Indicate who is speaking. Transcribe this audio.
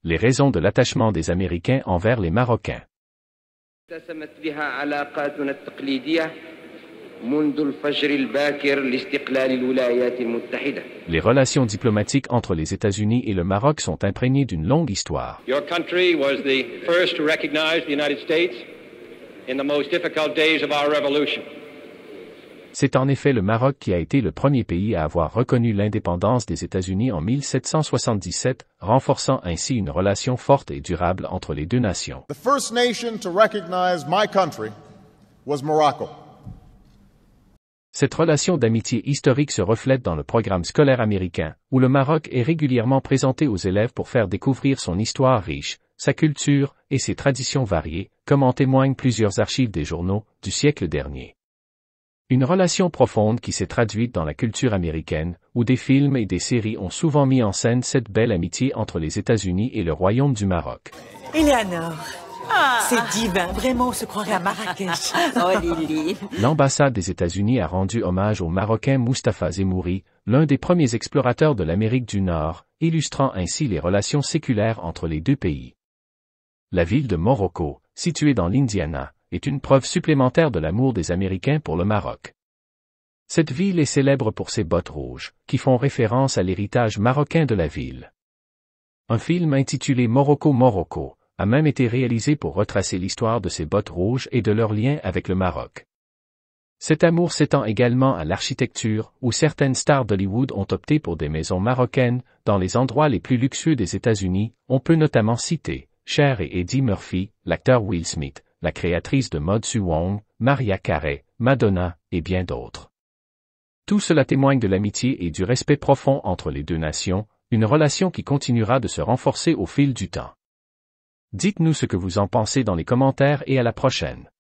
Speaker 1: Les raisons de l'attachement des Américains envers les Marocains.
Speaker 2: اتسمت بها علاقاتنا التقليدية منذ الفجر الباكر لاستقلال الولايات المتحدة.
Speaker 1: Les relations diplomatiques entre les États-Unis et le Maroc sont imprégnées d'une longue histoire.
Speaker 3: Your country was the first to recognize the United States in the most difficult days of our revolution.
Speaker 1: C'est en effet le Maroc qui a été le premier pays à avoir reconnu l'indépendance des États-Unis en 1777, renforçant ainsi une relation forte et durable entre les deux nations.
Speaker 4: The first nation to recognize my country was Morocco.
Speaker 1: Cette relation d'amitié historique se reflète dans le programme scolaire américain, où le Maroc est régulièrement présenté aux élèves pour faire découvrir son histoire riche, sa culture et ses traditions variées, comme en témoignent plusieurs archives des journaux du siècle dernier. Une relation profonde qui s'est traduite dans la culture américaine, où des films et des séries ont souvent mis en scène cette belle amitié entre les États-Unis et le Royaume du Maroc.
Speaker 5: Eleanor, c'est divin, vraiment on se croirait à Marrakech.
Speaker 6: Oh Lily.
Speaker 1: L'ambassade des États-Unis a rendu hommage au Marocain Mustapha Zemouri, l'un des premiers explorateurs de l'Amérique du Nord, illustrant ainsi les relations séculaires entre les deux pays. La ville de Morocco, située dans l'Indiana, est une preuve supplémentaire de l'amour des Américains pour le Maroc. Cette ville est célèbre pour ses bottes rouges, qui font référence à l'héritage marocain de la ville. Un film intitulé Morocco Morocco a même été réalisé pour retracer l'histoire de ces bottes rouges et de leur lien avec le Maroc. Cet amour s'étend également à l'architecture, où certaines stars d'Hollywood ont opté pour des maisons marocaines, dans les endroits les plus luxueux des États-Unis. On peut notamment citer Cher et Eddie Murphy, l'acteur Will Smith, la créatrice de mode Sue Wong, Mariah Carey, Madonna, et bien d'autres. Tout cela témoigne de l'amitié et du respect profond entre les deux nations, une relation qui continuera de se renforcer au fil du temps. Dites-nous ce que vous en pensez dans les commentaires et à la prochaine.